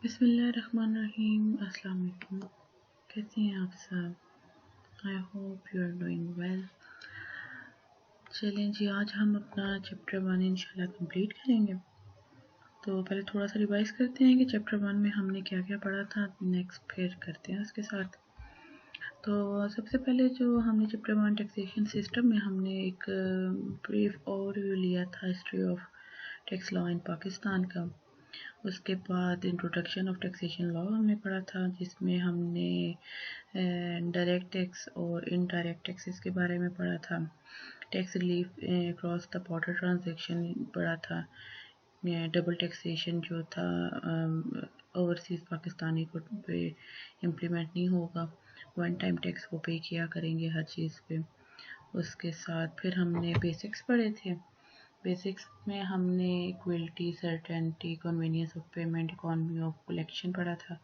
بسم اللہ الرحمن الرحیم. السلام علیکم. کیسے ہیں آپ سب؟ I hope you are doing well. چلیں جی، آج ہم اپنا چیپٹر 1 انشاءاللہ کمپلیٹ کریں گے. تو پہلے تھوڑا سا ریوائز کرتے ہیں کہ چیپٹر 1 میں ہم نے کیا کیا پڑھا تھا، نیکسٹ پھر کرتے ہیں اس کے ساتھ. تو سب سے پہلے جو ہم نے چیپٹر 1 ٹیکسیشن سسٹم میں ہم نے ایک بریف اوور ویو لیا تھا ہسٹری آف ٹیکس لا ان پاکستان کا. اس کے بعد انٹروڈکشن آف ٹیکسیشن لا ہم نے پڑھا تھا، جس میں ہم نے ڈائریکٹ ٹیکس اور انڈائریکٹ ٹیکسز کے بارے میں پڑھا تھا. Tax relief across the border transaction پڑھا تھا. ڈبل ٹیکسیشن جو تھا اوورسیز پاکستانی کو پہ امپلیمنٹ نہیں ہوگا، ون ٹائم ٹیکس وہ پے کیا کریں گے ہر چیز پہ. اس کے ساتھ پھر ہم نے بیسکس پڑھے تھے. بیسکس میں ہم نے equality, certainty, convenience of payment, economy of collection پڑھا تھا.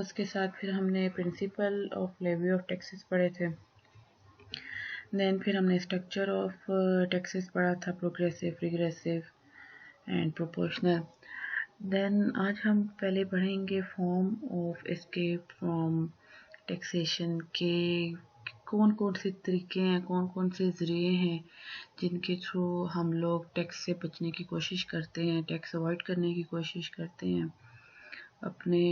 اس کے ساتھ پھر ہم نے principle of levy of taxes پڑھے تھے. دین پھر ہم نے اسٹرکچر آف ٹیکسز پڑھا تھا، پروگریسو، ریگریسو اینڈ پروپورشنل. دین آج ہم پہلے پڑھیں گے form of escape from taxation کے کون کون سے طریقے ہیں، کون کون سے ذریعے ہیں جن کے تھرو ہم لوگ ٹیکس سے بچنے کی کوشش کرتے ہیں، ٹیکس اوائڈ کرنے کی کوشش کرتے ہیں، اپنے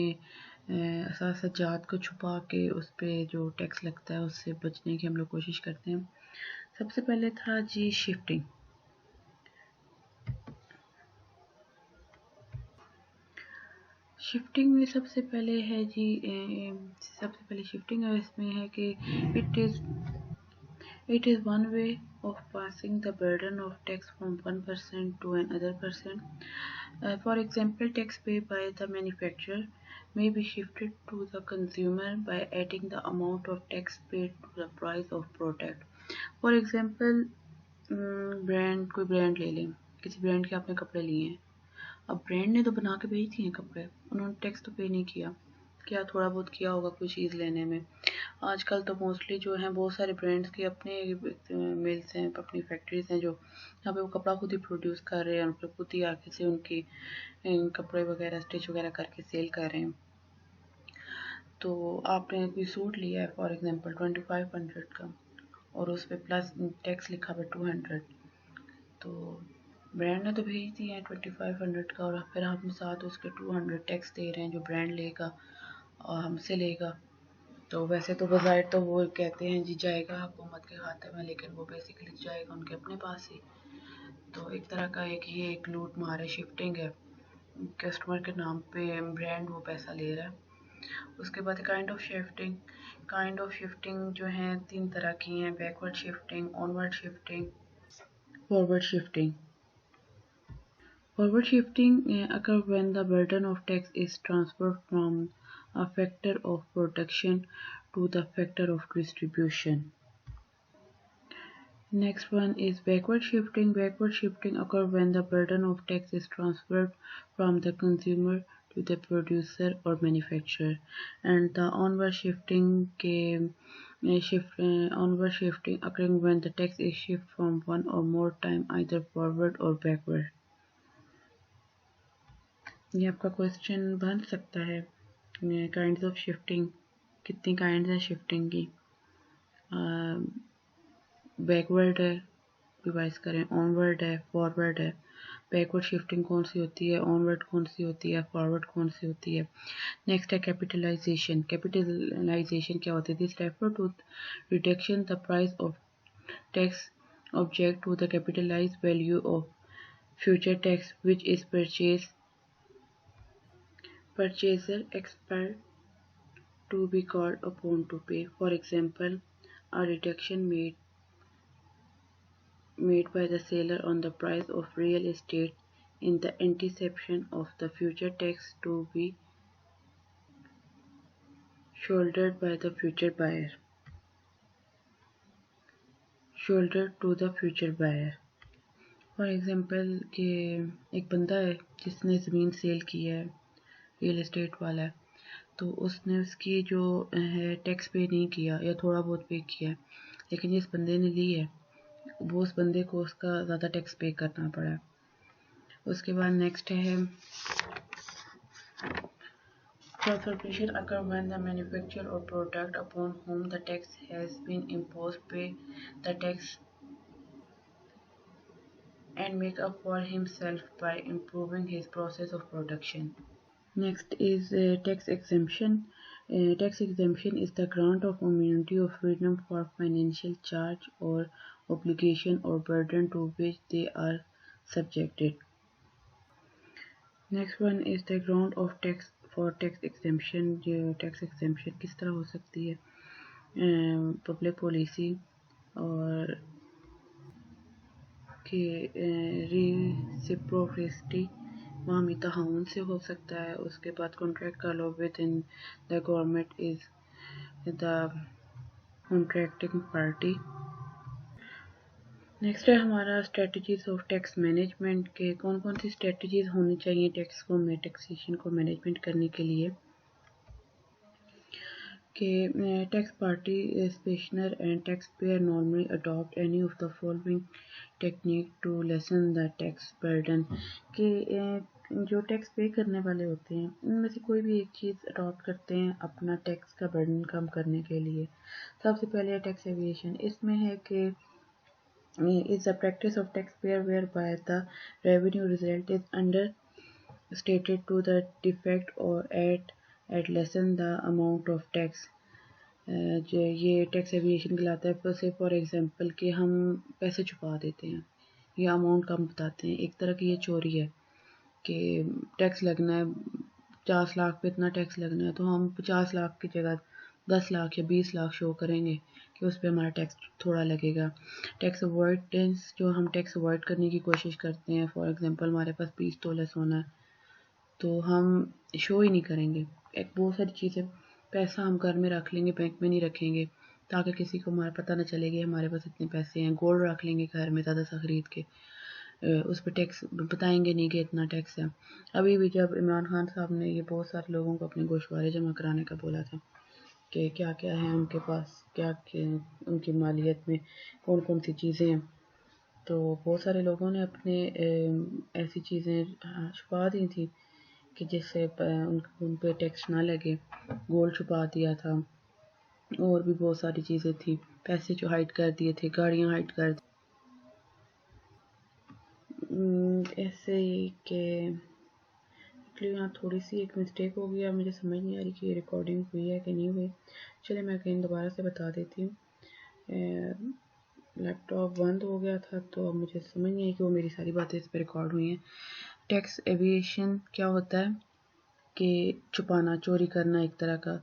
اثاثہ جات کو چھپا کے اس پہ جو ٹیکس لگتا ہے اس سے بچنے کی ہم لوگ کوشش کرتے ہیں. سب سے پہلے تھا جی شفٹنگ. شفٹنگ میں سب سے پہلے ہے جی سب سے پہلے شفٹنگ ہے، اس میں ہے کہ it is one way of passing the burden of tax from one person to another person. For example, tax paid by the manufacturer may be shifted to the consumer by adding the amount of tax paid to the price of product. For example, کوئی brand لے لیں، کسی brand کے آپ نے کپڑے لیے ہیں. اب برانڈ نے تو بنا کے بھیج دیے ہیں کپڑے، انہوں نے ٹیکس تو پے نہیں کیا تھوڑا بہت کیا ہوگا کوئی چیز لینے میں. آج کل تو موسٹلی جو ہیں بہت سارے برانڈس کی اپنے ملز ہیں، اپنی فیکٹریز ہیں جو یہاں پہ وہ کپڑا خود ہی پروڈیوس کر رہے ہیں، ان پہ خود ہی آگے سے ان کی کپڑے وغیرہ اسٹچ وغیرہ کر کے سیل کر رہے ہیں. تو آپ نے کوئی سوٹ لیا ہے فار ایگزامپل 2500 کا اور اس پہ پلس ٹیکس لکھا ہوا 200، تو برانڈ نے تو بھیج دیا ہے 2500 کا اور پھر ہم ساتھ اس کے 200 ٹیکس دے رہے ہیں جو برانڈ لے گا اور ہم سے لے گا. تو ویسے تو بظاہر تو وہ کہتے ہیں جی جائے گا حکومت کے کھاتے میں، لیکن وہ بیسیکلی جائے گا ان کے اپنے پاس ہی. تو ایک طرح کا ایک لوٹ مار ہے، شفٹنگ ہے، کسٹمر کے نام پہ برانڈ وہ پیسہ لے رہا ہے. اس کے بعد کائنڈ آف شفٹنگ جو ہیں 3 طرح کی ہیں: backward shifting, onward shifting, forward shifting. Forward shifting occurs when the burden of tax is transferred from a factor of production to the factor of distribution. Next one is backward shifting. Backward shifting occurs when the burden of tax is transferred from the consumer to the producer or manufacturer. And the onward shifting occurring when the tax is shifted from one or more time either forward or backward. یہ آپ کا question بن سکتا ہے. Kinds of shifting, کتنی kinds ہیں shifting کی؟ Backward ہے، revise کریں، آنورڈ ہے، فارورڈ ہے. بیکورڈ شفٹنگ کون سی ہوتی ہے، آنورڈ کون سی ہوتی ہے، فارورڈ کون سی ہوتی ہے. نیکسٹ ہے کیپیٹلائزیشن. کیپیٹلائزیشن کیا ہوتی ہے؟ This refer to reduction the price of tax object to the capitalized value of future tax which is purchaser expect to be called upon to pay. For example, a reduction made by the seller on the price of real estate in the anticipation of the future tax to be shouldered by the future buyer. Shouldered to the future buyer. For example کہ ایک بندہ ہے جس نے زمین cell کی ہے، real estate والا ہے، تو اس نے اس کی جو ہے ٹیکس پے نہیں کیا یا تھوڑا بہت پے کیا ہے، لیکن جس بندے نے لی ہے وہ اس بندے کو اس کا زیادہ ٹیکس پے کرنا پڑا ہے. اس کے بعد نیکسٹ ہے transformation occur when the manufacturer or product upon whom the tax has been imposed pay the tax and make up for himself by improving his process of production. Next is tax exemption. Tax exemption is the grant of immunity or freedom for financial charge or obligation or burden to which they are subjected. Next one is the ground of tax for tax exemption. Tax exemption किस तरह हो सकती है? Public policy और कि reciprocity मामी ताउन से हो सकता है. उसके बाद कॉन्ट्रैक्ट का law with in the government is the contracting party. Next है हमारा स्ट्रेटजीज ऑफ टैक्स मैनेजमेंट के कौन कौन सी स्ट्रेटजीज होनी चाहिए टैक्सेशन को मैनेजमेंट करने के लिए. कि tax party petitioner and taxpayer normally adopt any of the following technique to lessen the tax burden. कि जो टैक्स पे करने वाले होते हैं उनमें से कोई भी एक चीज़ अडॉप्ट करते हैं अपना टैक्स का बर्डन कम करने के लिए. सबसे पहले टैक्स एविएशन. इसमें है कि is the practice of taxpayer whereby the revenue result is understated to the defect or at lessen the amount of tax. जो ये टैक्स एविएशन कहलाता है. से फॉर एग्जांपल कि हम पैसे छुपा देते हैं या अमाउंट कम बताते हैं. एक तरह की ये चोरी है कि टैक्स लगना है 50 लाख पे इतना टैक्स लगना है तो हम 50 लाख की जगह 10 लाख या 20 लाख शो करेंगे कि उस पर हमारा टैक्स थोड़ा लगेगा. टैक्स अवॉइडेंस जो हम टैक्स अवॉइड करने की कोशिश करते हैं. फॉर एग्जांपल हमारे पास 20 तोला सोना है तो हम शो ही नहीं करेंगे. एक बहुत सारी चीज़ें पैसा हम घर में रख लेंगे बैंक में नहीं रखेंगे ताकि किसी को हमारा पता न चलेगा हमारे पास इतने पैसे हैं. गोल्ड रख लेंगे घर में ज़्यादा सा ख़रीद के उस पर टैक्स बताएंगे नहीं कि इतना टैक्स है. अभी भी जब इमरान खान साहब ने ये बहुत सारे लोगों को अपने गोशवारे जमा कराने का बोला था कि क्या क्या है उनके पास क्या उनकी मालियत में कौन कौन सी चीज़ें हैं तो बहुत सारे लोगों ने अपने ऐसी चीज़ें छुपा दी थी कि जिससे उन पे टैक्स ना लगे. गोल्ड छुपा दिया था और भी बहुत सारी चीज़ें थी. पैसे जो हाइड कर दिए थे गाड़ियाँ हाइड कर दी. ऐसे ही कि एक्चुअली यहाँ थोड़ी सी एक मिस्टेक हो गई. मुझे समझ नहीं आ रही कि ये रिकॉर्डिंग हुई है कि नहीं हुई. चलिए मैं कहीं दोबारा से बता देती हूँ. लैपटॉप बंद हो गया था तो अब मुझे समझ नहीं आई कि वो मेरी सारी बातें इस पर रिकॉर्ड हुई हैं. टैक्स एविएशन क्या होता है कि छुपाना चोरी करना एक तरह का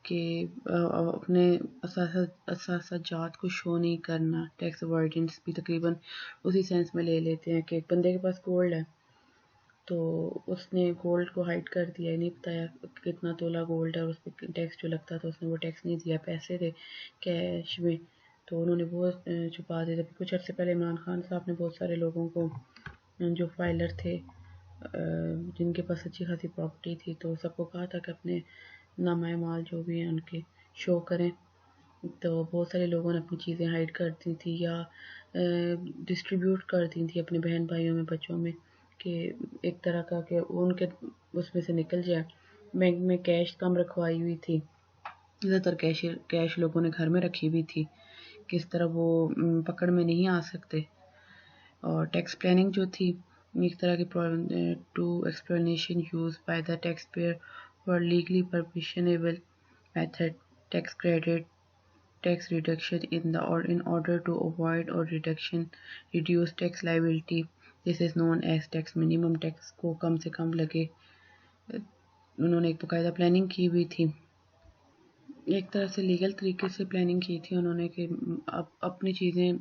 कि अपने असासाजात को शो नहीं करना. टैक्स अवॉइडेंस भी तकरीबन उसी सेंस में ले लेते हैं कि एक बंदे के पास गोल्ड है तो उसने गोल्ड को हाइड कर दिया नहीं बताया कितना तोला गोल्ड है और उस पर टैक्स जो लगता था उसने वो टैक्स नहीं दिया. पैसे थे कैश में तो उन्होंने वो छुपा दिया. कुछ अर्से पहले इमरान खान साहब ने बहुत सारे लोगों को जो फाइलर थे जिनके पास अच्छी खासी प्रॉपर्टी थी तो सबको कहा था कि अपने नामाए माल जो भी हैं उनके शो करें. तो बहुत सारे लोगों ने अपनी चीज़ें हाइड कर दी थी या डिस्ट्रीब्यूट कर दी थी अपने बहन भाइयों में बच्चों में कि एक तरह का कि उनके उसमें से निकल जाए. बैंक में कैश कम रखवाई हुई थी. ज़्यादातर कैश लोगों ने घर में रखी हुई थी किस तरह वो पकड़ में नहीं आ सकते. और टैक्स प्लानिंग जो थी एक तरह की to explanation use by the tax payer for legally permissionable method tax credit tax reduction in order to avoid or reduce tax liability. This is known as tax minimum. Tax को कम से कम लगे. उन्होंने एक बाकायदा प्लानिंग की हुई थी. एक तरह से लीगल तरीके से प्लानिंग की थी उन्होंने कि अपनी चीज़ें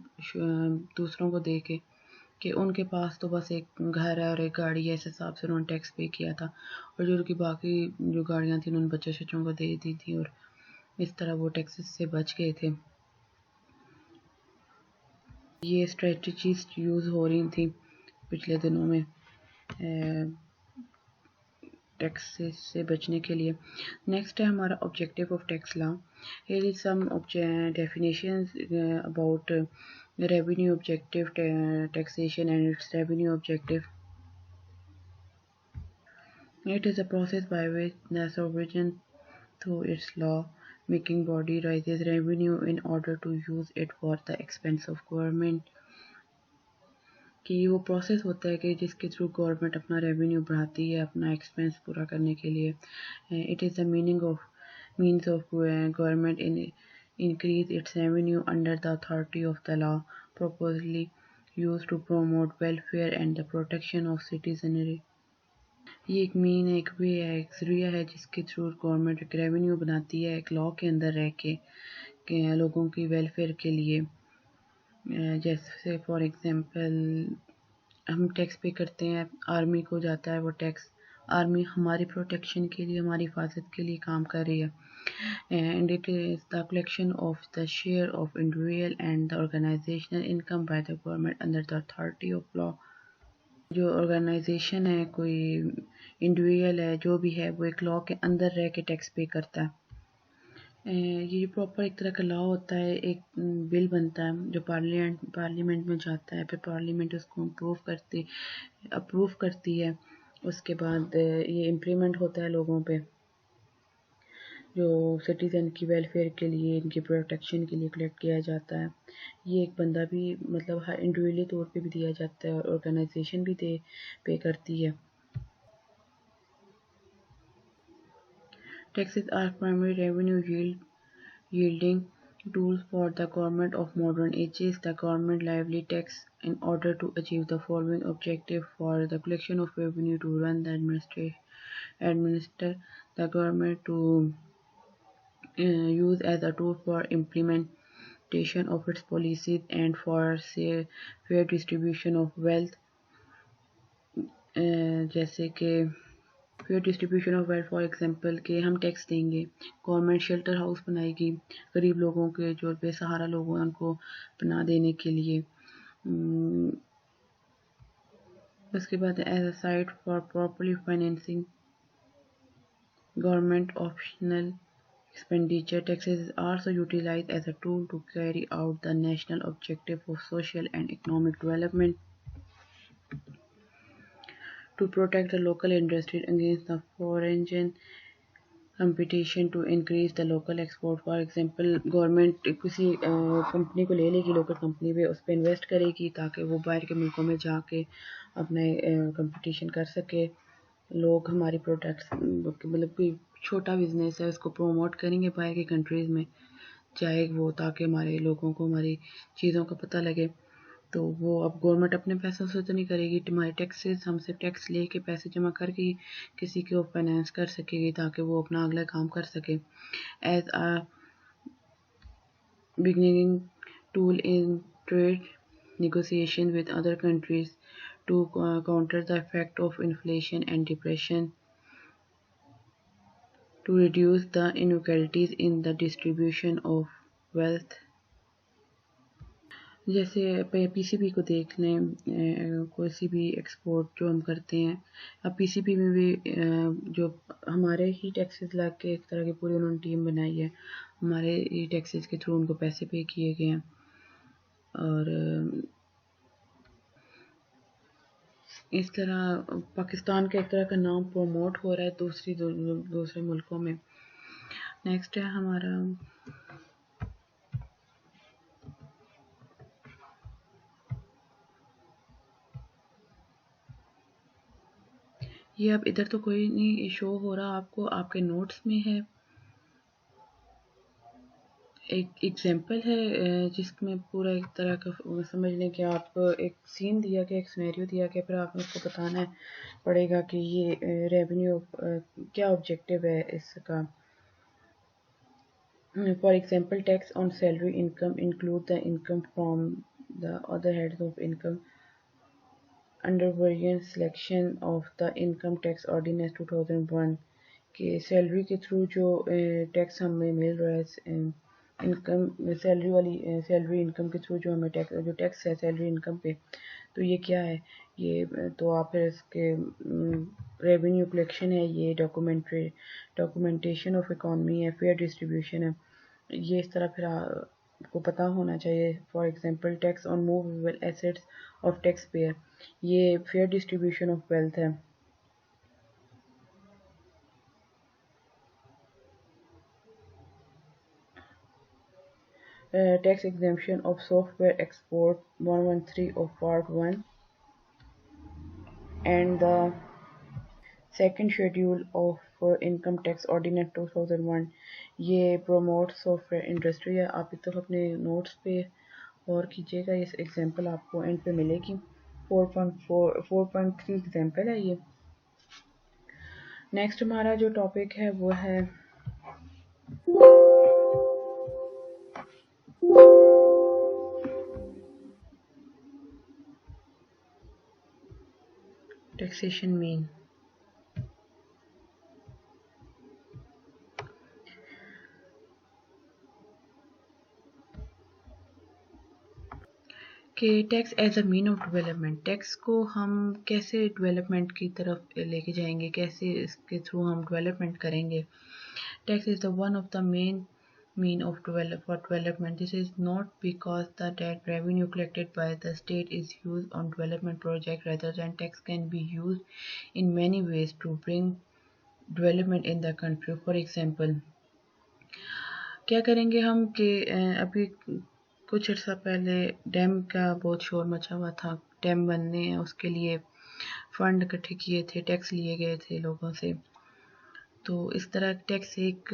दूसरों को दे के कि उनके पास तो बस एक घर है और एक गाड़ी है इस हिसाब से उन्होंने टैक्स पे किया था और जो उनकी बाकी जो गाड़ियाँ थी उन्होंने बच्चों को दे दी थी और इस तरह वो टैक्सेस से बच गए थे. ये स्ट्रेटजीज यूज़ हो रही थी पिछले दिनों में टैक्सेस से बचने के लिए. नेक्स्ट है हमारा objective of tax law. Here is some definitions about revenue objective taxation and its revenue objective. It is a process by which the sovereign, through its law-making body, raises revenue in order to use it for the expense of government. कि वो process होता है कि जिसके through government अपना revenue बढ़ाती है अपना एक्सपेंस पूरा करने के लिए. It is the means of government in increase its revenue under the authority of the law, purposely used to promote welfare and the protection of citizenry. ये एक मीन है, एक वे है, एक जरिया है जिसके थ्रू गवर्नमेंट एक रेवेन्यू बनाती है एक लॉ के अंदर रह के लोगों की वेलफेयर के लिए. जैसे फॉर एग्जांपल हम टैक्स पे करते हैं, आर्मी को जाता है वो टैक्स, आर्मी हमारी प्रोटेक्शन के लिए हमारी हिफाजत के लिए काम कर रही है. And it is the collection of the share of individual and the organizational income by the government under the authority of law. जो ऑर्गेनाइजेशन है, कोई इंडिविजुअल है, जो भी है, वो एक लॉ के अंदर रह के टैक्स पे करता है. ये प्रॉपर एक तरह का लॉ होता है, एक बिल बनता है जो पार्लियामेंट में जाता है, फिर पार्लियामेंट उसको अप्रूव करती है. उसके बाद ये इम्प्लीमेंट होता है लोगों पे, जो सिटीज़न की वेलफेयर के लिए, इनकी प्रोटेक्शन के लिए कलेक्ट किया जाता है. ये एक बंदा भी मतलब हर इंडिविजुअली तौर पे भी दिया जाता है और ऑर्गेनाइजेशन भी पे करती है. Taxes are primary revenue yielding tools for the government of modern ages. The government levies tax in order to achieve the following objective: for the collection of revenue, to run the administer the government, to use as a tool for implementation of its policies, and for fair distribution of wealth. जैसे कि fair distribution of wealth, for example कि हम tax देंगे, government shelter house बनाएगी गरीब लोगों के, जो बेसहारा लोग हैं उनको पनाह देने के लिए. उसके बाद as a site for properly financing government optional expenditure, taxes is also utilized as a tool to carry out the national objective of social and economic development, to protect the local industry against the foreign competition, to increase the local export. For example, government किसी company को ले लेगी, local company पे उस पर invest करेगी ताकि वो बाहर के मुल्कों में जाके अपने कंपटीशन कर सके. लोग हमारी प्रोडक्ट्स मतलब कोई छोटा बिजनेस है उसको प्रमोट करेंगे बाहर की कंट्रीज़ में, चाहे वो, ताकि हमारे लोगों को हमारी चीज़ों का पता लगे. तो वो अब गवर्नमेंट अपने पैसों से तो नहीं करेगी, हमारे टैक्सेस हमसे टैक्स लेके पैसे जमा करके किसी को फाइनेंस कर सकेगी ताकि वो अपना अगला काम कर सके. As a beginning tool in trade negotiation with other countries, to counter the effect of inflation and depression, to reduce the inequalities in the distribution of wealth. जैसे पीसीबी को देख लें, कोई भी एक्सपोर्ट जो हम करते हैं, अब पीसीबी में भी जो हमारे ही टैक्सेस लग के एक तरह की पूरी उन्होंने टीम बनाई है, हमारे ही टैक्सेस के थ्रू उनको पैसे पे किए गए हैं. और इस तरह पाकिस्तान का एक तरह का नाम प्रमोट हो रहा है दूसरे मुल्कों में. नेक्स्ट है हमारा ये. अब इधर तो कोई नहीं शो हो रहा आपको, आपके नोट्स में है. एक एग्जाम्पल है जिसमें पूरा एक तरह का समझ लें कि आप एक सीन दिया गया, एक सिनेरियो दिया गया, फिर आपने उसको बताना पड़ेगा कि ये रेवेन्यू क्या ऑब्जेक्टिव है इसका. For example, tax on salary income include the income from the other heads of income under variant selection of the income tax ordinance 2001 के सैलरी के थ्रू जो टैक्स हमें मिल रहा है, इनकम सैलरी इनकम के थ्रू जो हमें टैक्स है सैलरी इनकम पे, तो ये क्या है, ये तो आप फिर इसके रेवेन्यू कलेक्शन है, ये डॉक्यूमेंटेशन ऑफ इकॉनमी है, फेयर डिस्ट्रीब्यूशन है. ये इस तरह फिर आपको पता होना चाहिए. For example, tax on movable assets of tax payer, ये फेयर डिस्ट्रीब्यूशन ऑफ वेल्थ है. tax exemption of software export 113 of part 1 and the second schedule of income tax ordinance 2001 ये promote software industry है। आप एक तो अपने notes पे और कीजिएगा, ये एग्जाम्पल आपको एंड पे मिलेगी। 4.3 एग्जाम्पल है ये। नेक्स्ट हमारा जो टॉपिक है वो है टैक्सेशन मीन। कि tax as a mean of development, tax को हम कैसे डेवलपमेंट की तरफ लेके जाएंगे, कैसे इसके थ्रू हम डेवलपमेंट करेंगे। Tax is the one of the main mean of development. This is not because the that revenue collected by the state is used on development project. Rather than tax can be used in many ways to bring development in the country. For example, क्या करेंगे हम कि अभी कुछ अर्सा पहले dam का बहुत शोर मचा हुआ था, डैम बनने हैं उसके लिए फंड इकट्ठे किए थे, टैक्स लिए गए थे लोगों से। तो इस तरह टैक्स एक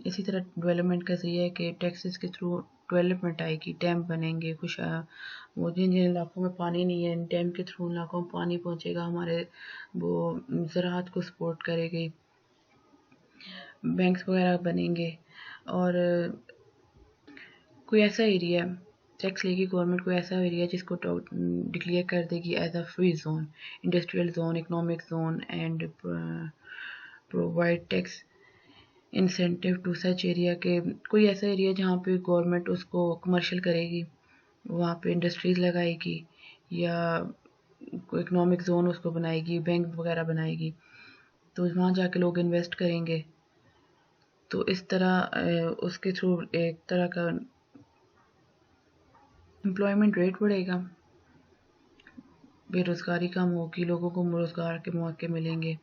इसी तरह डेवलपमेंट का जरिया है कि टैक्सेस के थ्रू डेवलपमेंट आएगी, डैम बनेंगे, कुछ वो जिन जिन इलाकों में पानी नहीं है डैम के थ्रू इलाकों में पानी पहुंचेगा, हमारे वो ज़राअत को सपोर्ट करेगी, बैंक्स वगैरह बनेंगे। और कोई ऐसा एरिया टैक्स लेगी गवर्नमेंट, कोई ऐसा एरिया जिसको डिक्लेयर कर देगी as a free zone, industrial zone, economic zone and provide tax incentive to such area के कोई ऐसा एरिया जहाँ पे गवर्नमेंट उसको कमर्शियल करेगी, वहाँ पे इंडस्ट्रीज लगाएगी या कोई इकोनॉमिक जोन उसको बनाएगी, बैंक वगैरह बनाएगी, तो वहाँ जाके लोग इन्वेस्ट करेंगे। तो इस तरह उसके थ्रू एक तरह का एम्प्लॉयमेंट रेट बढ़ेगा, बेरोज़गारी कम होगी, लोगों को रोज़गार के मौके मिलेंगे।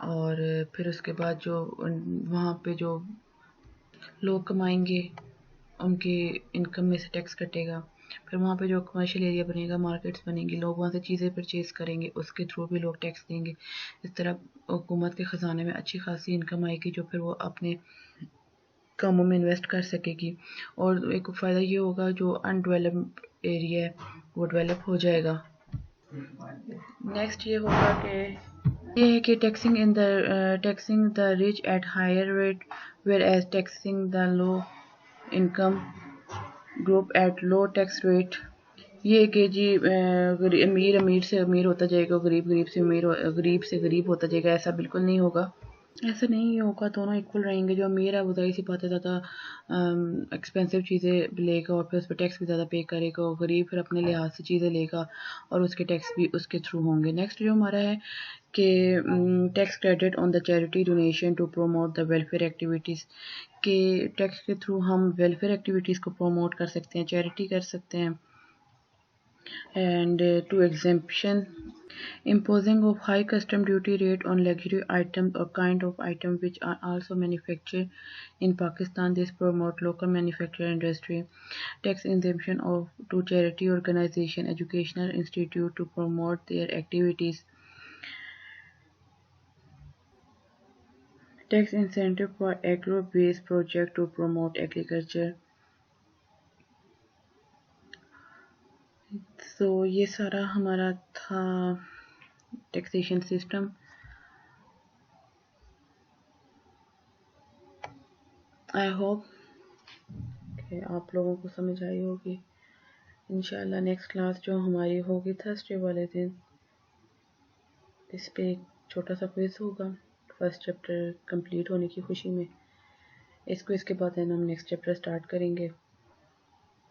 और फिर उसके बाद जो वहाँ पे जो लोग कमाएंगे उनकी इनकम में से टैक्स कटेगा। फिर वहाँ पे जो कमर्शियल एरिया बनेगा, मार्केट्स बनेंगी, लोग वहाँ से चीज़ें परचेज़ करेंगे, उसके थ्रू भी लोग टैक्स देंगे। इस तरह हुकूमत के ख़जाने में अच्छी खासी इनकम आएगी जो फिर वो अपने कामों में इन्वेस्ट कर सकेगी। और एक फ़ायदा ये होगा जो अनडेवलप्ड एरिया है वो डेवलप हो जाएगा। नेक्स्ट ये होगा कि ये है कि taxing the rich at higher rate whereas taxing the low income group at low tax rate. ये कि जी अमीर अमीर से अमीर होता जाएगा, गरीब गरीब से गरीब होता जाएगा, ऐसा बिल्कुल नहीं होगा। ऐसा नहीं होगा, दोनों इक्वल रहेंगे। जो अमीर है वो ज़ाहिर सी बात है ज़्यादा एक्सपेंसिव चीज़ें लेगा और फिर उस पर टैक्स भी ज़्यादा पे करेगा, और गरीब फिर अपने लिहाज से चीज़ें लेगा और उसके टैक्स भी उसके थ्रू होंगे। नेक्स्ट जो हमारा है कि tax credit on the charity donation to promote the welfare activities, के टैक्स के थ्रू हम वेलफेयर एक्टिविटीज़ को प्रोमोट कर सकते हैं, चैरिटी कर सकते हैं। And to exemption imposing of high custom duty rate on luxury items or kind of items which are also manufactured in Pakistan. This promote local manufacturing industry. Tax exemption of to charity organization, educational institute to promote their activities. Tax incentive for agro-based project to promote agriculture. So ये सारा हमारा था taxation system. I hope कि आप लोगों को समझ आई होगी। इंशाल्लाह नेक्स्ट क्लास जो हमारी होगी थर्सडे वाले दिन, इस पे एक छोटा सा क्विज होगा फर्स्ट चैप्टर कंप्लीट होने की खुशी में। इसको इसके बाद हम नेक्स्ट चैप्टर स्टार्ट करेंगे,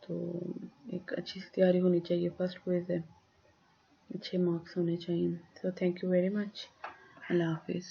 तो एक अच्छी सी तैयारी होनी चाहिए। फर्स्ट क्विज है, अच्छे मार्क्स होने चाहिए। So thank you very much. अल्लाह हाफिज़।